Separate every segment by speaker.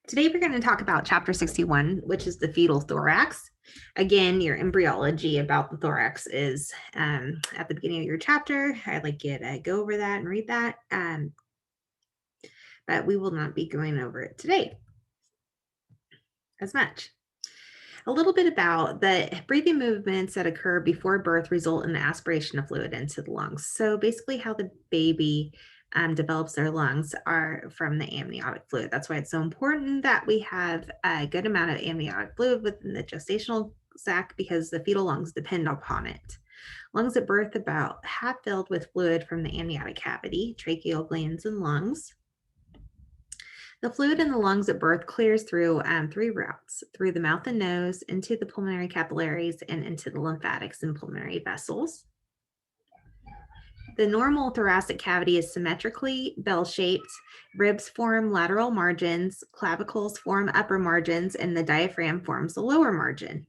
Speaker 1: Today we're going to talk about chapter 61, which is the fetal thorax. Again, your embryology about the thorax is at the beginning of your chapter. I'd like you to go over that and read that, but we will not be going over it today as much. A little bit about the breathing movements that occur before birth result in the aspiration of fluid into the lungs. So basically how the baby develops their lungs are from the amniotic fluid. That's why it's so important that we have a good amount of amniotic fluid within the gestational sac, because the fetal lungs depend upon it. Lungs at birth about half filled with fluid from the amniotic cavity, tracheal glands, and lungs. The fluid in the lungs at birth clears through three routes: through the mouth and nose, into the pulmonary capillaries, and into the lymphatics and pulmonary vessels. The normal thoracic cavity is symmetrically bell-shaped. Ribs form lateral margins, clavicles form upper margins, and the diaphragm forms the lower margin.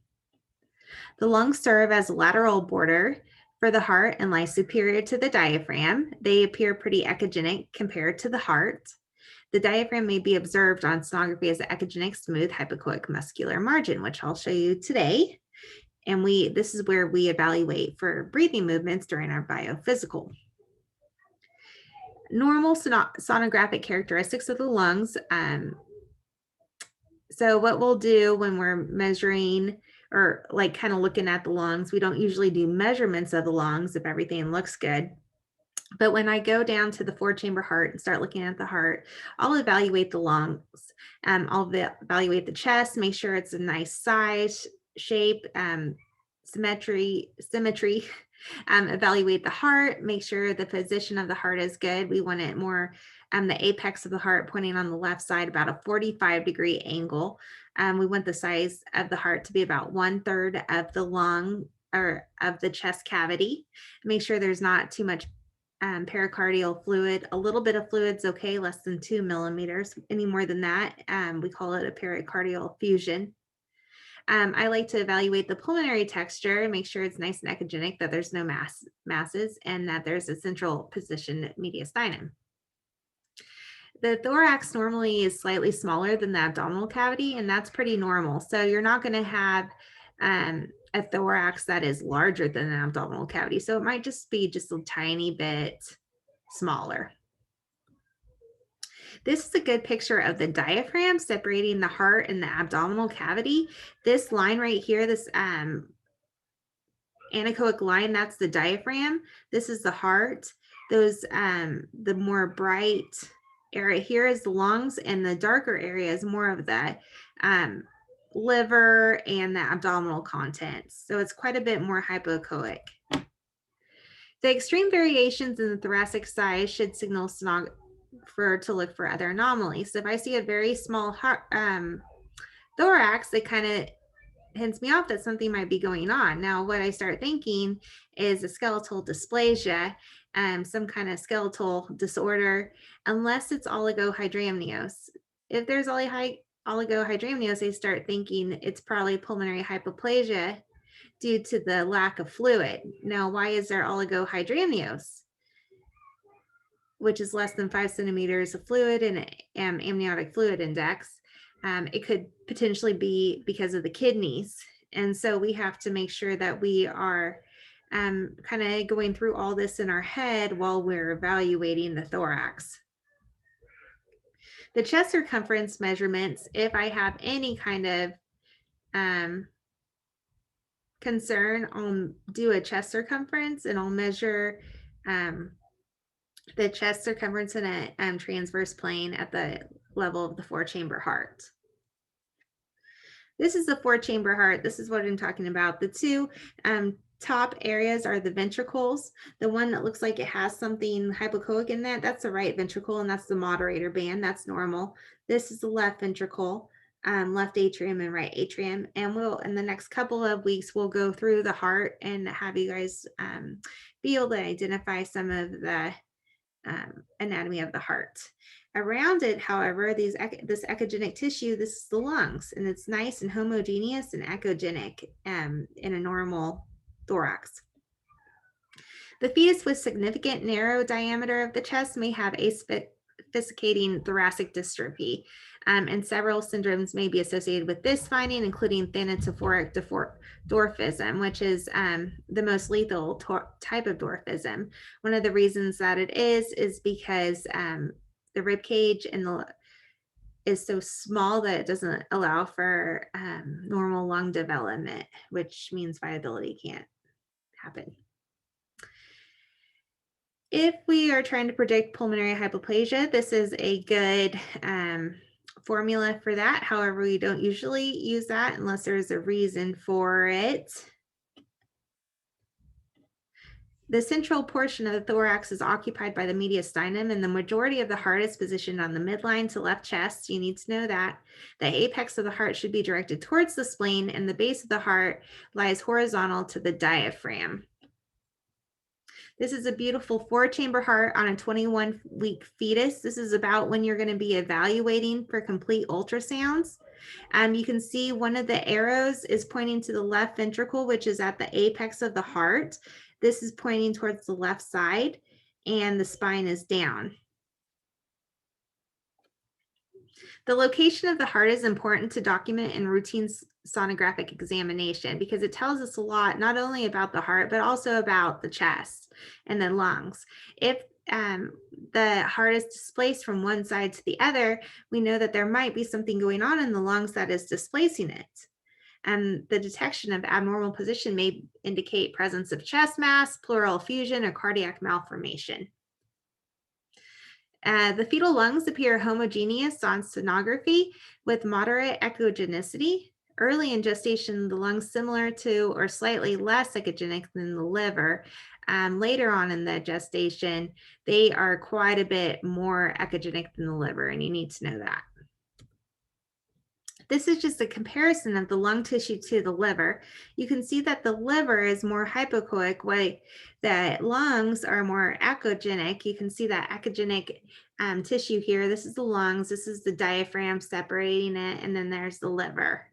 Speaker 1: The lungs serve as a lateral border for the heart and lie superior to the diaphragm. They appear pretty echogenic compared to the heart. The diaphragm may be observed on sonography as an echogenic smooth hypoechoic muscular margin, which I'll show you today. And this is where we evaluate for breathing movements during our biophysical. Normal sonographic characteristics of the lungs. So what we'll do when we're measuring or like kind of looking at the lungs, we don't usually do measurements of the lungs if everything looks good. But when I go down to the 4-chamber heart and start looking at the heart, I'll evaluate the lungs. I'll evaluate the chest, make sure it's a nice size, shape, symmetry. Evaluate the heart, make sure the position of the heart is good. We want it more, the apex of the heart pointing on the left side, about a 45-degree angle. We want the size of the heart to be about 1/3 of the lung or of the chest cavity. Make sure there's not too much pericardial fluid. A little bit of fluid's okay, less than 2 millimeters. Any more than that, we call it a pericardial effusion. I like to evaluate the pulmonary texture and make sure it's nice and echogenic, that there's no masses, and that there's a central position mediastinum. The thorax normally is slightly smaller than the abdominal cavity, and that's pretty normal. So you're not going to have a thorax that is larger than the abdominal cavity. So it might just be just a tiny bit smaller. This is a good picture of the diaphragm separating the heart and the abdominal cavity. This line right here, this anechoic line, that's the diaphragm. This is the heart. Those, the more bright area here is the lungs, and the darker area is more of the liver and the abdominal contents. So it's quite a bit more hypoechoic. The extreme variations in the thoracic size should signal sonographer to look for other anomalies. So if I see a very small heart, thorax, it kind of hints me off that something might be going on. Now, what I start thinking is a skeletal dysplasia, some kind of skeletal disorder, unless it's oligohydramnios. If there's oligohydramnios, I start thinking it's probably pulmonary hypoplasia due to the lack of fluid. Now, why is there oligohydramnios, which is less than 5 centimeters of fluid and amniotic fluid index? It could potentially be because of the kidneys. And so we have to make sure that we are kind of going through all this in our head while we're evaluating the thorax. The chest circumference measurements, if I have any kind of concern, I'll do a chest circumference, and I'll measure the chest circumference in a transverse plane at the level of the 4-chamber heart. This is the 4-chamber heart. This is what I'm talking about. The two top areas are the ventricles. The one that looks like it has something hypoechoic in that, that's the right ventricle, and that's the moderator band. That's normal. This is the left ventricle, left atrium and right atrium. And we'll, in the next couple of weeks, we'll go through the heart and have you guys be able to identify some of the anatomy of the heart. Around it, however, this echogenic tissue, this is the lungs, and it's nice and homogeneous and echogenic in a normal thorax. The fetus with significant narrow diameter of the chest may have obfuscating thoracic dystrophy. And several syndromes may be associated with this finding, including thanatophoric dwarfism, which is the most lethal type of dwarfism. One of the reasons that it is because the rib cage is so small that it doesn't allow for normal lung development, which means viability can't happen. If we are trying to predict pulmonary hypoplasia, this is a good formula for that. However, we don't usually use that unless there's a reason for it. The central portion of the thorax is occupied by the mediastinum, and the majority of the heart is positioned on the midline to left chest. You need to know that. The apex of the heart should be directed towards the spleen, and the base of the heart lies horizontal to the diaphragm. This is a beautiful 4-chamber heart on a 21-week fetus. This is about when you're going to be evaluating for complete ultrasounds. You can see one of the arrows is pointing to the left ventricle, which is at the apex of the heart. This is pointing towards the left side, and the spine is down. The location of the heart is important to document in routine sonographic examination because it tells us a lot, not only about the heart, but also about the chest and the lungs. If the heart is displaced from one side to the other, we know that there might be something going on in the lungs that is displacing it. And the detection of abnormal position may indicate presence of chest mass, pleural effusion, or cardiac malformation. The fetal lungs appear homogeneous on sonography with moderate echogenicity. Early in gestation, the lungs similar to or slightly less echogenic than the liver. Later on in the gestation, they are quite a bit more echogenic than the liver, and you need to know that. This is just a comparison of the lung tissue to the liver. You can see that the liver is more hypoechoic, while the lungs are more echogenic. You can see that echogenic tissue here. This is the lungs, this is the diaphragm separating it, and then there's the liver.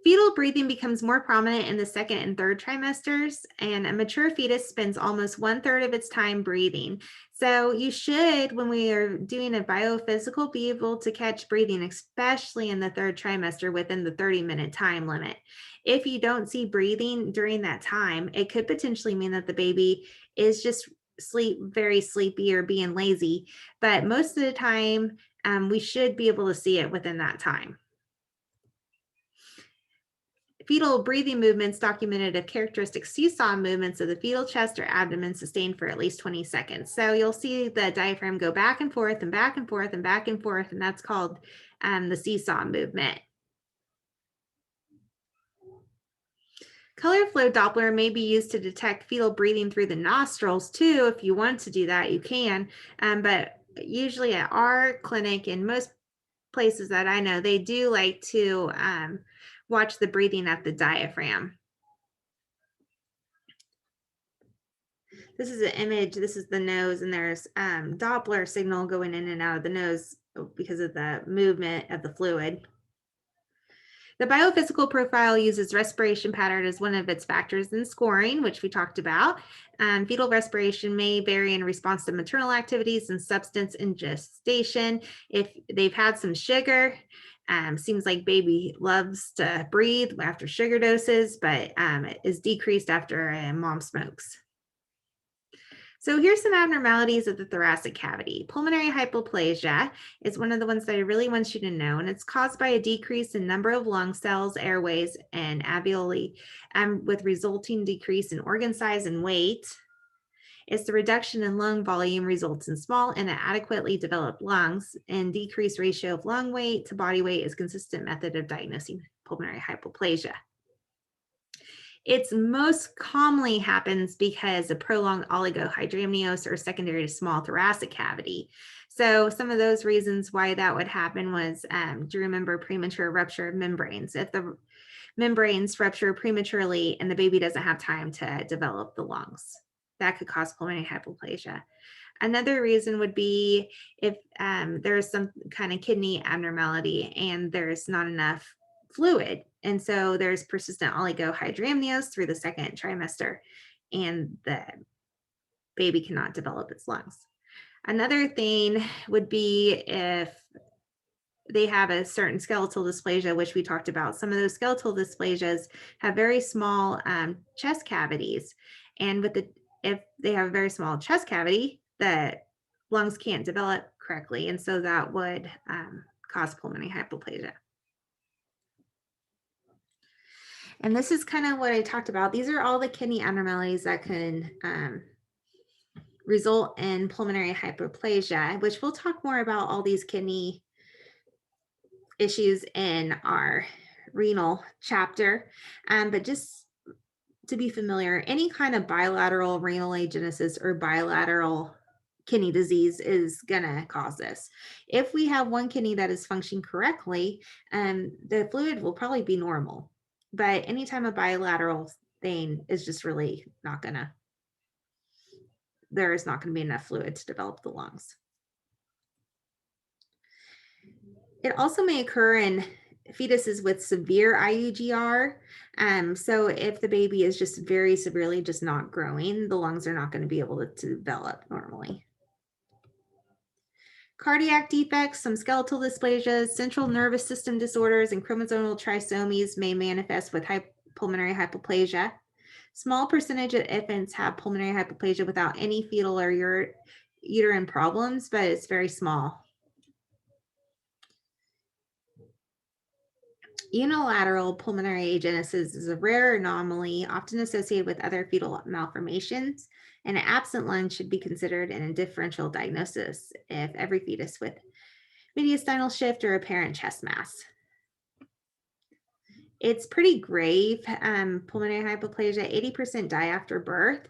Speaker 1: Fetal breathing becomes more prominent in the second and third trimesters, and a mature fetus spends almost 1/3 of its time breathing. So you should, when we are doing a biophysical, be able to catch breathing, especially in the third trimester within the 30-minute time limit. If you don't see breathing during that time, it could potentially mean that the baby is just very sleepy or being lazy. But most of the time, we should be able to see it within that time. Fetal breathing movements documented of characteristic seesaw movements of the fetal chest or abdomen sustained for at least 20 seconds. So you'll see the diaphragm go back and forth and back and forth and back and forth, and that's called the seesaw movement. Color flow Doppler may be used to detect fetal breathing through the nostrils too. If you want to do that, you can. But usually at our clinic and most places that I know, they do like to watch the breathing at the diaphragm. This is an image, this is the nose, and there's Doppler signal going in and out of the nose because of the movement of the fluid. The biophysical profile uses respiration pattern as one of its factors in scoring, which we talked about. Fetal respiration may vary in response to maternal activities and substance in gestation. If they've had some sugar, seems like baby loves to breathe after sugar doses, but it is decreased after mom smokes. So here's some abnormalities of the thoracic cavity. Pulmonary hypoplasia is one of the ones that I really want you to know, and it's caused by a decrease in number of lung cells, airways, and alveoli, with resulting decrease in organ size and weight. It's the reduction in lung volume results in small and inadequately developed lungs, and decreased ratio of lung weight to body weight is a consistent method of diagnosing pulmonary hypoplasia. It's most commonly happens because of prolonged oligohydramnios or secondary to small thoracic cavity. So some of those reasons why that would happen was, do you remember premature rupture of membranes? If the membranes rupture prematurely and the baby doesn't have time to develop the lungs, that could cause pulmonary hypoplasia. Another reason would be if there's some kind of kidney abnormality and there's not enough fluid. And so there's persistent oligohydramnios through the second trimester, and the baby cannot develop its lungs. Another thing would be if they have a certain skeletal dysplasia, which we talked about. Some of those skeletal dysplasias have very small chest cavities. And if they have a very small chest cavity, the lungs can't develop correctly. And so that would cause pulmonary hypoplasia. And this is kind of what I talked about. These are all the kidney abnormalities that can result in pulmonary hyperplasia, which we'll talk more about all these kidney issues in our renal chapter. But just to be familiar, any kind of bilateral renal agenesis or bilateral kidney disease is going to cause this. If we have one kidney that is functioning correctly, the fluid will probably be normal. But anytime a bilateral thing is just really not going to, there is not going to be enough fluid to develop the lungs. It also may occur in fetuses with severe IUGR. So if the baby is just very severely just not growing, the lungs are not going to be able to develop normally. Cardiac defects, some skeletal dysplasias, central nervous system disorders, and chromosomal trisomies may manifest with pulmonary hypoplasia. Small percentage of infants have pulmonary hypoplasia without any fetal or uterine problems, but it's very small. Unilateral pulmonary agenesis is a rare anomaly, often associated with other fetal malformations, and an absent lung should be considered in a differential diagnosis if every fetus with mediastinal shift or apparent chest mass. It's pretty grave, pulmonary hypoplasia. 80% die after birth,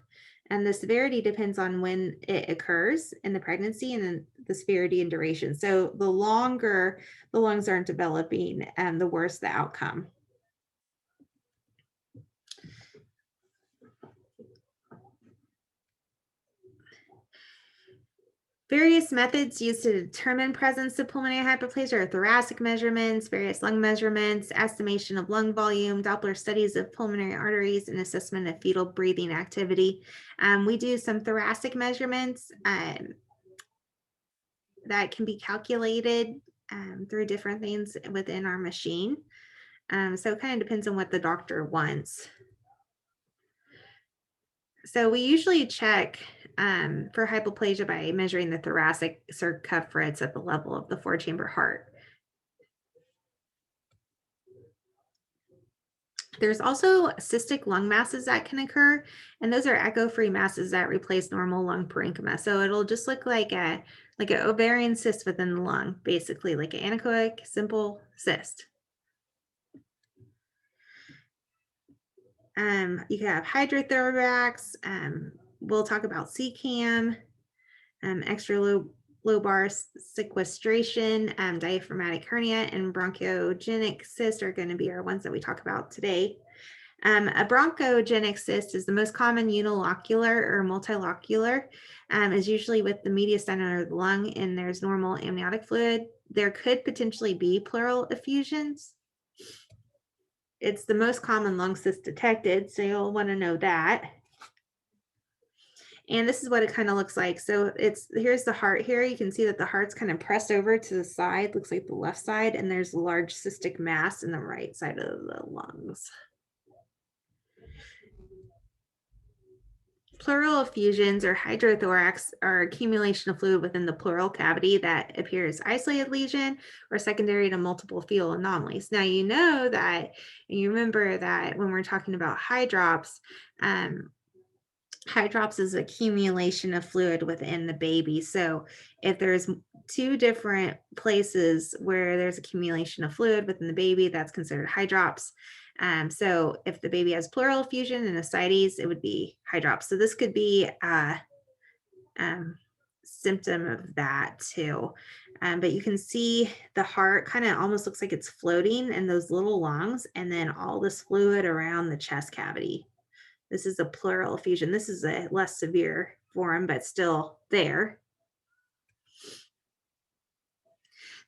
Speaker 1: and the severity depends on when it occurs in the pregnancy and then the severity and duration. So the longer the lungs aren't developing, the worse the outcome. Various methods used to determine presence of pulmonary hyperplasia are thoracic measurements, various lung measurements, estimation of lung volume, Doppler studies of pulmonary arteries, and assessment of fetal breathing activity. We do some thoracic measurements that can be calculated through different things within our machine. So it kind of depends on what the doctor wants. So we usually check for hypoplasia by measuring the thoracic circumference at the level of the four-chamber heart. There's also cystic lung masses that can occur, and those are echo-free masses that replace normal lung parenchyma. So it'll just look like an ovarian cyst within the lung, basically like an anechoic simple cyst. You can have hydrothorax. We'll talk about CCAM, extralobar sequestration, diaphragmatic hernia, and bronchogenic cyst are going to be our ones that we talk about today. A bronchogenic cyst is the most common unilocular or multilocular, is usually with the mediastinum of the lung, and there's normal amniotic fluid. There could potentially be pleural effusions. It's the most common lung cyst detected, so you'll want to know that. And this is what it kind of looks like. So here's the heart here. You can see that the heart's kind of pressed over to the side, looks like the left side, and there's a large cystic mass in the right side of the lungs. Pleural effusions or hydrothorax are accumulation of fluid within the pleural cavity that appears isolated lesion or secondary to multiple fetal anomalies. Now, you know that, and you remember that when we're talking about hydrops, hydrops is accumulation of fluid within the baby. So if there's two different places where there's accumulation of fluid within the baby, that's considered hydrops. So if the baby has pleural effusion and ascites, it would be hydrops. So this could be a symptom of that too. But you can see the heart kind of almost looks like it's floating in those little lungs, and then all this fluid around the chest cavity. This is a pleural effusion. This is a less severe form, but still there.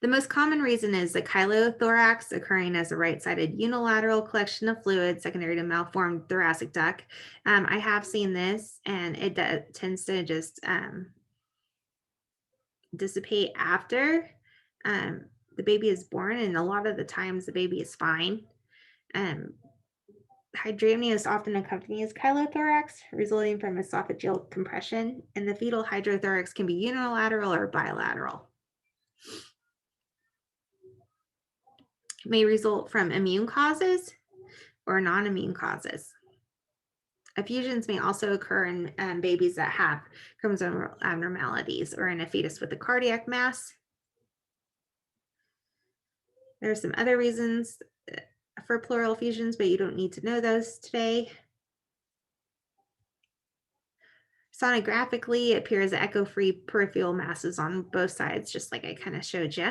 Speaker 1: The most common reason is the chylothorax occurring as a right-sided unilateral collection of fluid secondary to malformed thoracic duct. I have seen this, and it tends to just dissipate after the baby is born, and a lot of the times the baby is fine. Um, Hydramnios often accompanies chylothorax, resulting from esophageal compression, and the fetal hydrothorax can be unilateral or bilateral. It may result from immune causes or non-immune causes. Effusions may also occur in babies that have chromosomal abnormalities or in a fetus with a cardiac mass. There are some other reasons for pleural effusions, but you don't need to know those today. Sonographically, it appears echo-free peripheral masses on both sides, just like I kind of showed you.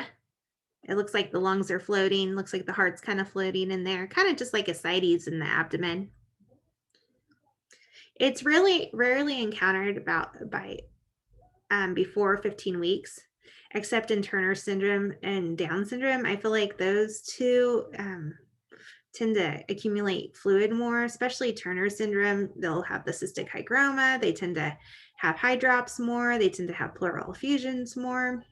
Speaker 1: It looks like the lungs are floating, looks like the heart's kind of floating in there, kind of just like ascites in the abdomen. It's really rarely encountered before 15 weeks, except in Turner syndrome and Down syndrome. I feel like those two tend to accumulate fluid more, especially Turner syndrome. They'll have the cystic hygroma. They tend to have hydrops more. They tend to have pleural effusions more.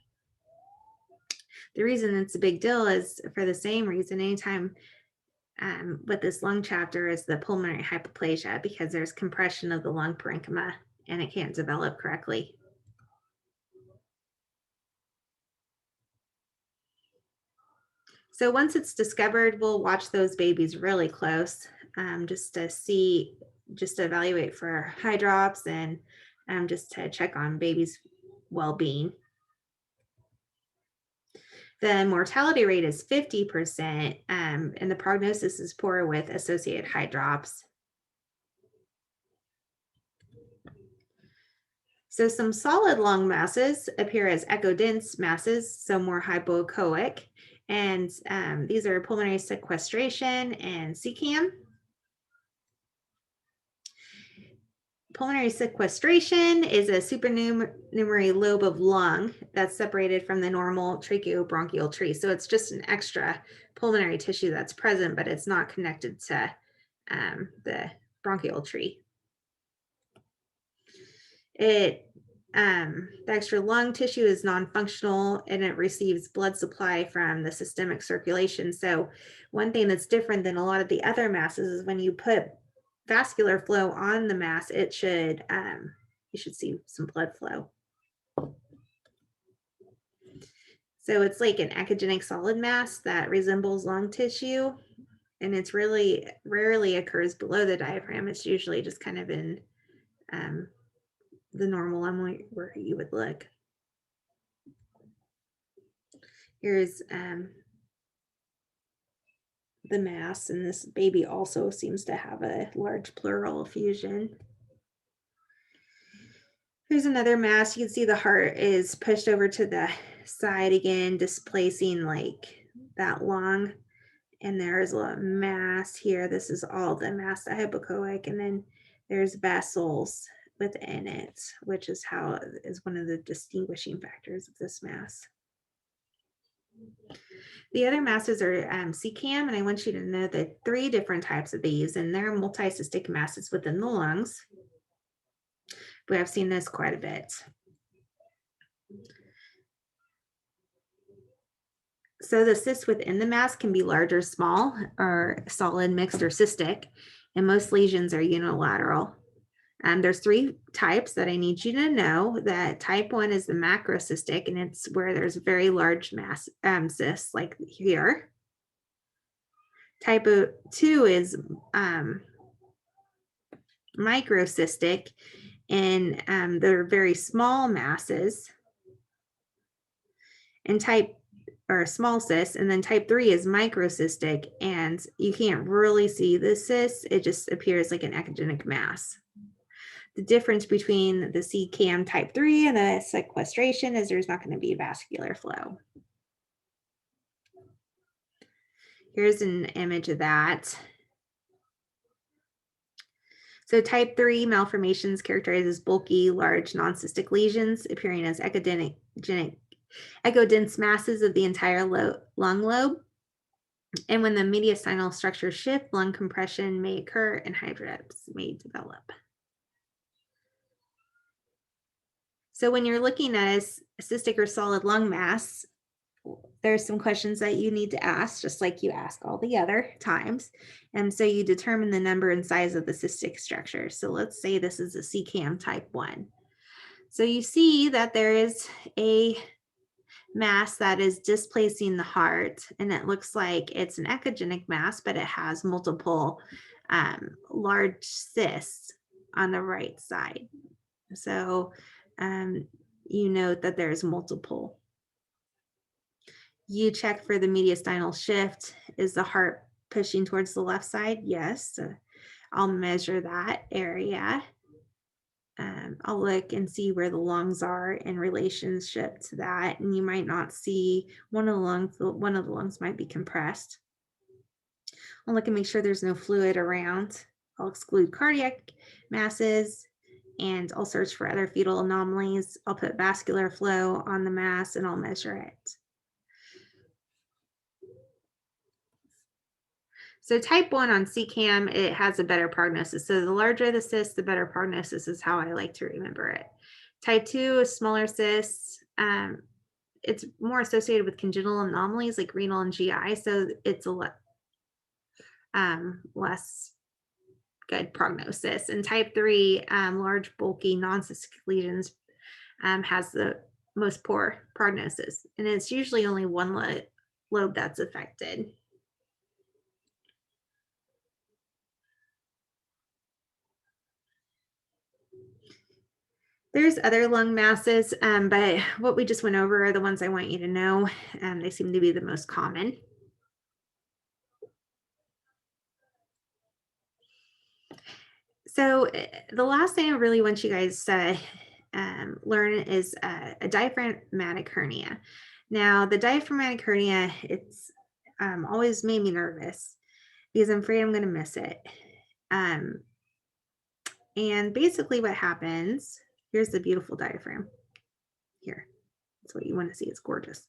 Speaker 1: The reason it's a big deal is for the same reason. Anytime with this lung chapter is the pulmonary hypoplasia, because there's compression of the lung parenchyma and it can't develop correctly. So once it's discovered, we'll watch those babies really close, just to evaluate for hydrops and just to check on baby's well-being. The mortality rate is 50%, and the prognosis is poor with associated hydrops. So some solid lung masses appear as echodense masses, so more hypoechoic, and these are pulmonary sequestration and CCAM. Pulmonary sequestration is a supernumerary lobe of lung that's separated from the normal tracheobronchial tree. So it's just an extra pulmonary tissue that's present, but it's not connected to the bronchial tree. The extra lung tissue is non-functional and it receives blood supply from the systemic circulation. So one thing that's different than a lot of the other masses is when you put vascular flow on the mass, you should see some blood flow. So it's like an echogenic solid mass that resembles lung tissue, and it's really rarely occurs below the diaphragm. It's usually just kind of in the normal lung where you would look. Here's the mass, and this baby also seems to have a large pleural effusion. Here's another mass. You can see the heart is pushed over to the side again, displacing like that lung. And there's a mass here. This is all the mass, the hypoechoic, and then there's vessels within it, which is one of the distinguishing factors of this mass. The other masses are CCAM, and I want you to know that 3 different types of these, and they're multicystic masses within the lungs. We have seen this quite a bit. So the cysts within the mass can be large or small, or solid, mixed, or cystic, and most lesions are unilateral. There's 3 types that I need you to know. That type 1 is the macrocystic, and it's where there's very large mass cysts, like here. Type 2 is microcystic, and they're very small masses. And small cysts, and then type 3 is microcystic, and you can't really see the cyst. It just appears like an echogenic mass. The difference between the CCAM type 3 and the sequestration is there's not going to be vascular flow. Here's an image of that. So type 3 malformations characterized as bulky, large, non-cystic lesions appearing as echodense masses of the entire lung lobe. And when the mediastinal structures shift, lung compression may occur and hydrops may develop. So when you're looking at a cystic or solid lung mass, there's some questions that you need to ask, just like you ask all the other times. And so you determine the number and size of the cystic structure. So let's say this is a CCAM type 1. So you see that there is a mass that is displacing the heart, and it looks like it's an echogenic mass, but it has multiple large cysts on the right side. So you note that there's multiple. You check for the mediastinal shift. Is the heart pushing towards the left side? Yes. So I'll measure that area. I'll look and see where the lungs are in relationship to that. And you might not see one of the lungs might be compressed. I'll look and make sure there's no fluid around. I'll exclude cardiac masses, and I'll search for other fetal anomalies. I'll put vascular flow on the mass and I'll measure it. So type 1 on CCAM, it has a better prognosis. So the larger the cyst, the better prognosis is how I like to remember it. Type 2 is smaller cysts. It's more associated with congenital anomalies like renal and GI. So it's a less good prognosis. And type 3, large, bulky, non-cystic lesions has the most poor prognosis. And it's usually only one lobe that's affected. There's other lung masses, but what we just went over are the ones I want you to know. They seem to be the most common. So the last thing I really want you guys to learn is a diaphragmatic hernia. Now, the diaphragmatic hernia, it's always made me nervous because I'm afraid I'm going to miss it. And basically what happens, here's the beautiful diaphragm. Here, that's what you want to see. It's gorgeous.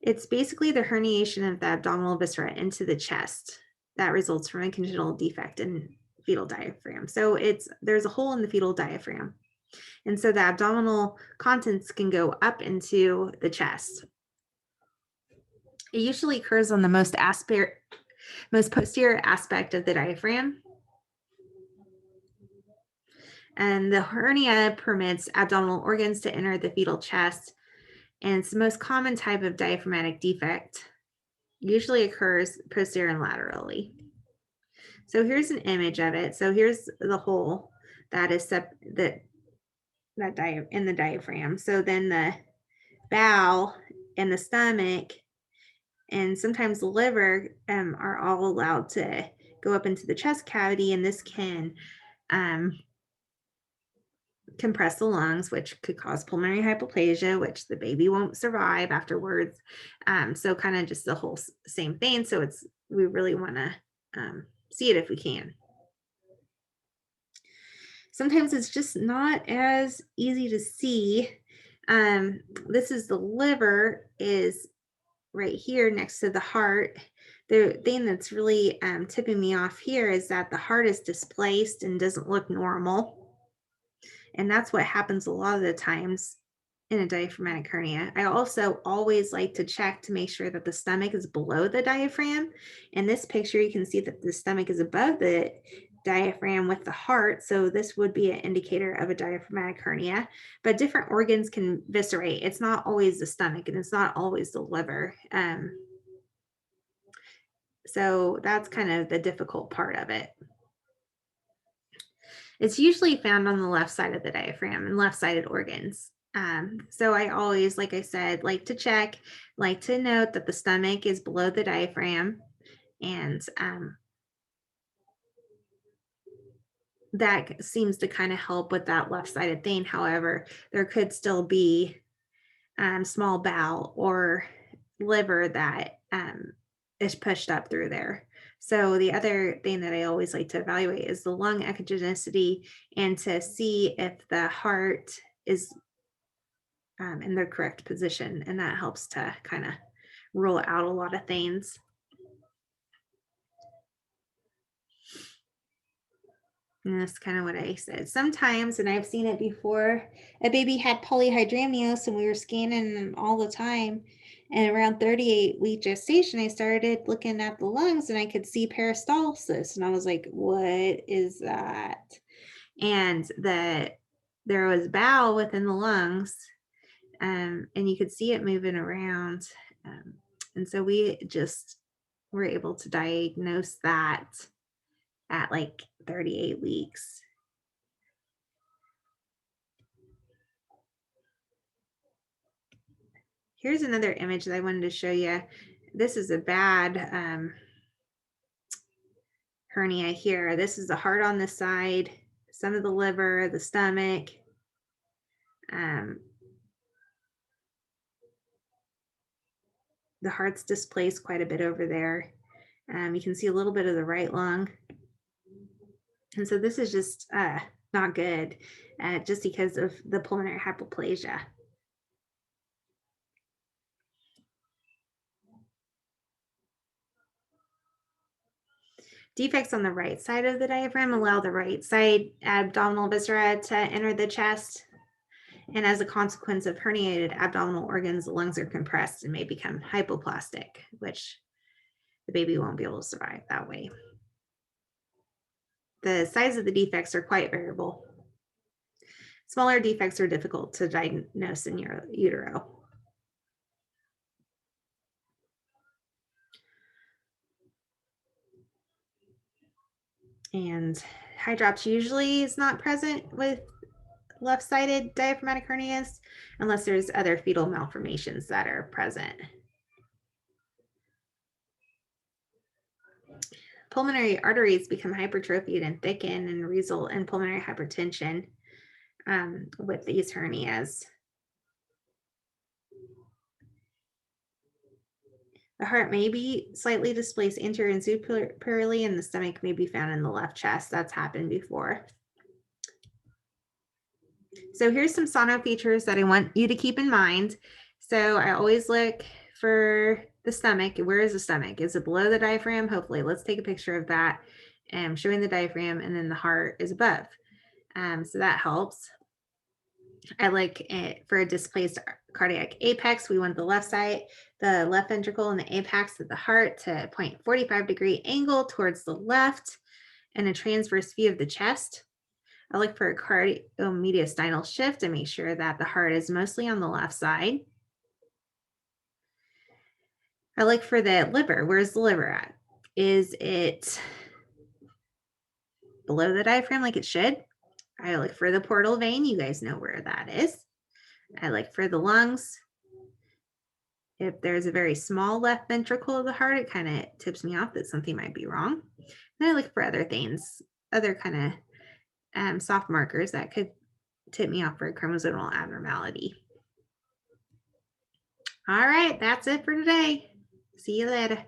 Speaker 1: It's basically the herniation of the abdominal viscera into the chest that results from a congenital defect in fetal diaphragm. So there's a hole in the fetal diaphragm. And so the abdominal contents can go up into the chest. It usually occurs on the most posterior aspect of the diaphragm. And the hernia permits abdominal organs to enter the fetal chest. And it's the most common type of diaphragmatic defect. Usually occurs posterior and laterally. So here's an image of it. So here's the hole that is in the diaphragm. So then the bowel and the stomach and sometimes the liver are all allowed to go up into the chest cavity, and this can compress the lungs, which could cause pulmonary hypoplasia, which the baby won't survive afterwards. So kind of just the whole same thing. So we really want to see it if we can. Sometimes it's just not as easy to see. This is the liver, is right here next to the heart. The thing that's really tipping me off here is that the heart is displaced and doesn't look normal. And that's what happens a lot of the times in a diaphragmatic hernia. I also always like to check to make sure that the stomach is below the diaphragm. In this picture, you can see that the stomach is above the diaphragm with the heart. So this would be an indicator of a diaphragmatic hernia, but different organs can viscerate. It's not always the stomach and it's not always the liver. So that's kind of the difficult part of it. It's usually found on the left side of the diaphragm and left-sided organs. So I always, like I said, like to check, like to note that the stomach is below the diaphragm, and that seems to kind of help with that left-sided thing. However, there could still be small bowel or liver that is pushed up through there. So the other thing that I always like to evaluate is the lung echogenicity, and to see if the heart is in the correct position. And that helps to kind of rule out a lot of things. And that's kind of what I said. Sometimes, and I've seen it before, a baby had polyhydramnios and we were scanning them all the time. And around 38-week gestation, I started looking at the lungs and I could see peristalsis. And I was like, what is that? And there was bowel within the lungs, and you could see it moving around. Um, and so we just were able to diagnose that at like 38 weeks. Here's another image that I wanted to show you. This is a bad hernia here. This is the heart on the side, some of the liver, the stomach. The heart's displaced quite a bit over there. You can see a little bit of the right lung. And so this is just not good, just because of the pulmonary hypoplasia. Defects on the right side of the diaphragm allow the right side abdominal viscera to enter the chest. And as a consequence of herniated abdominal organs, the lungs are compressed and may become hypoplastic, which the baby won't be able to survive that way. The size of the defects are quite variable. Smaller defects are difficult to diagnose in your utero. And hydrops usually is not present with left-sided diaphragmatic hernias unless there's other fetal malformations that are present. Pulmonary arteries become hypertrophied and thicken and result in pulmonary hypertension with these hernias. The heart may be slightly displaced anterior and superiorly, and the stomach may be found in the left chest. That's happened before. So here's some sono features that I want you to keep in mind. So I always look for the stomach. Where is the stomach? Is it below the diaphragm? Hopefully, let's take a picture of that. Showing the diaphragm, and then the heart is above. So that helps. I look for a displaced cardiac apex. We want the left side, the left ventricle and the apex of the heart to point 45-degree angle towards the left, and a transverse view of the chest. I look for a cardiomediastinal shift and make sure that the heart is mostly on the left side. I look for the liver. Where's the liver at? Is it below the diaphragm like it should? I look for the portal vein. You guys know where that is. I look for the lungs. If there's a very small left ventricle of the heart, it kind of tips me off that something might be wrong. And I look for other things, other kind of soft markers that could tip me off for a chromosomal abnormality. All right, that's it for today. See you later.